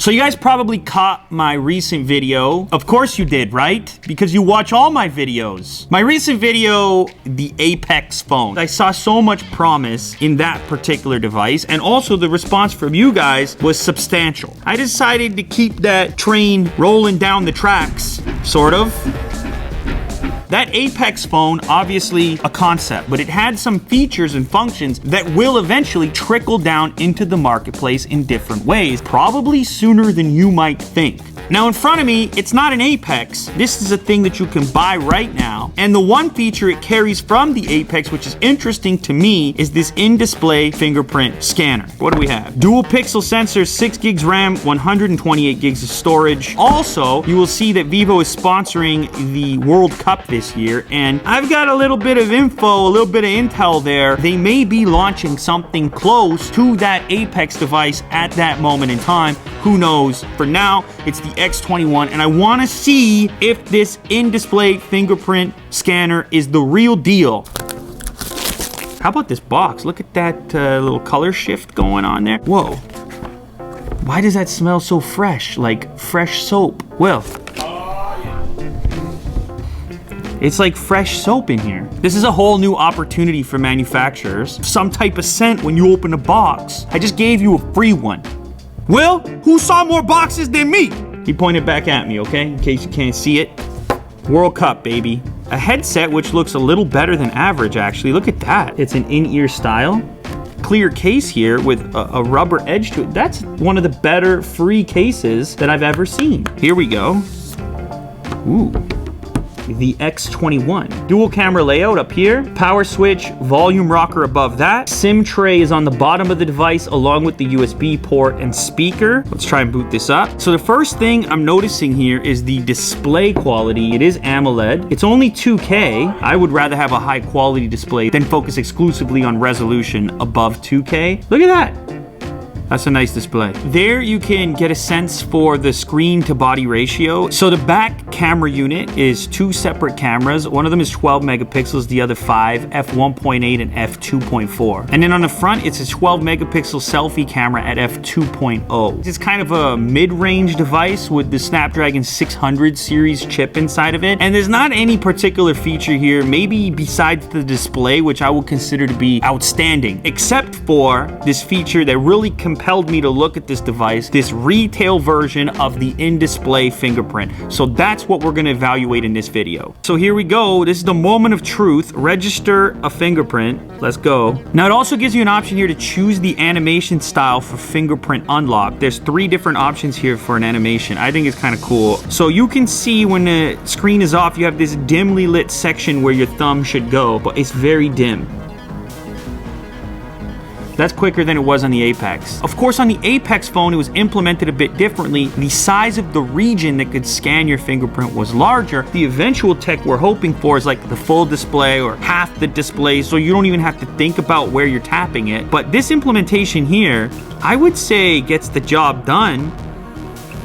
So you guys probably caught my recent video. Of course you did, right? Because you watch all my videos. My recent video, the Apex phone. I saw so much promise in that particular device, and also the response from you guys was substantial. I decided to keep that train rolling down the tracks, sort of. That Apex phone, obviously a concept, but it had some features and functions that will eventually trickle down into the marketplace in different ways, probably sooner than you might think. Now in front of me, it's not an Apex. This is a thing that you can buy right now. And the one feature it carries from the Apex, which is interesting to me, is this in-display fingerprint scanner. What do we have? Dual pixel sensors, 6 gigs RAM, 128 gigs of storage. Also, you will see that Vivo is sponsoring the World Cup this year, and I've got a little bit of info, a little bit of intel there. They may be launching something close to that Apex device at that moment in time. Who knows? For now, it's the X21, and I want to see if this in-display fingerprint scanner is the real deal. How about this box? Look at that little color shift going on there. Whoa. Why does that smell so fresh? Like fresh soap. Well, it's like fresh soap in here. This is a whole new opportunity for manufacturers. Some type of scent when you open a box. I just gave you a free one. Will, who saw more boxes than me? He pointed back at me, okay? In case you can't see it. World Cup, baby. A headset which looks a little better than average, actually. Look at that. It's an in-ear style. Clear case here with a rubber edge to it. That's one of the better free cases that I've ever seen. Here we go. Ooh. The X21. Dual camera layout up here, power switch, volume rocker above that. SIM tray is on the bottom of the device along with the USB port and speaker. Let's try and boot this up. So the first thing I'm noticing here is the display quality. It is AMOLED. It's only 2K. I would rather have a high quality display than focus exclusively on resolution above 2K. Look at that. That's a nice display. There you can get a sense for the screen to body ratio. So the back camera unit is 2 separate cameras. One of them is 12 megapixels, the other 5, f1.8 and f2.4. And then on the front, it's a 12 megapixel selfie camera at f2.0. It's kind of a mid-range device with the Snapdragon 600 series chip inside of it. And there's not any particular feature here, maybe besides the display, which I would consider to be outstanding, except for this feature that really compelled me to look at this device, this retail version of the in-display fingerprint. So that's what we're gonna evaluate in this video. So here we go. This is the moment of truth. Register a fingerprint. Let's go. Now it also gives you an option here to choose the animation style for fingerprint unlock. There's 3 different options here for an animation. I think it's kind of cool. So you can see when the screen is off, you have this dimly lit section where your thumb should go, but it's very dim. That's quicker than it was on the Apex. Of course, on the Apex phone, it was implemented a bit differently. The size of the region that could scan your fingerprint was larger. The eventual tech we're hoping for is like the full display or half the display, so you don't even have to think about where you're tapping it. But this implementation here, I would say gets the job done.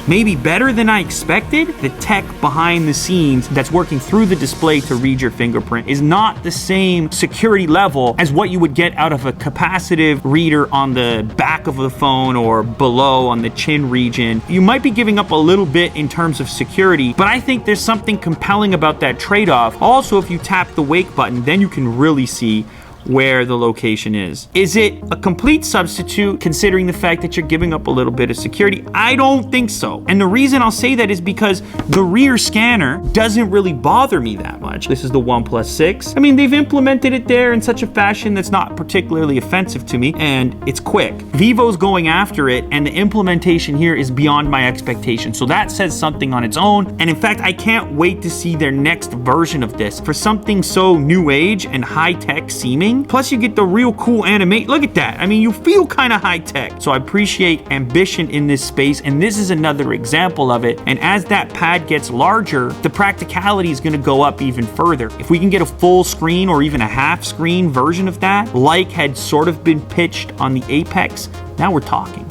Maybe better than I expected. The tech behind the scenes that's working through the display to read your fingerprint is not the same security level as what you would get out of a capacitive reader on the back of the phone or below on the chin region. You might be giving up a little bit in terms of security, but I think there's something compelling about that trade-off. Also, if you tap the wake button, then you can really see where the location is. Is it a complete substitute considering the fact that you're giving up a little bit of security? I don't think so. And the reason I'll say that is because the rear scanner doesn't really bother me that much. This is the OnePlus 6. I mean, they've implemented it there in such a fashion that's not particularly offensive to me, and it's quick. Vivo's going after it, and the implementation here is beyond my expectations. So that says something on its own. And in fact, I can't wait to see their next version of this. For something so new age and high-tech seeming, plus you get the real cool animate. Look at that. I mean, you feel kind of high tech. So I appreciate ambition in this space, and this is another example of it. And as that pad gets larger, the practicality is going to go up even further. If we can get a full screen or even a half screen version of that, like had sort of been pitched on the Apex, now we're talking.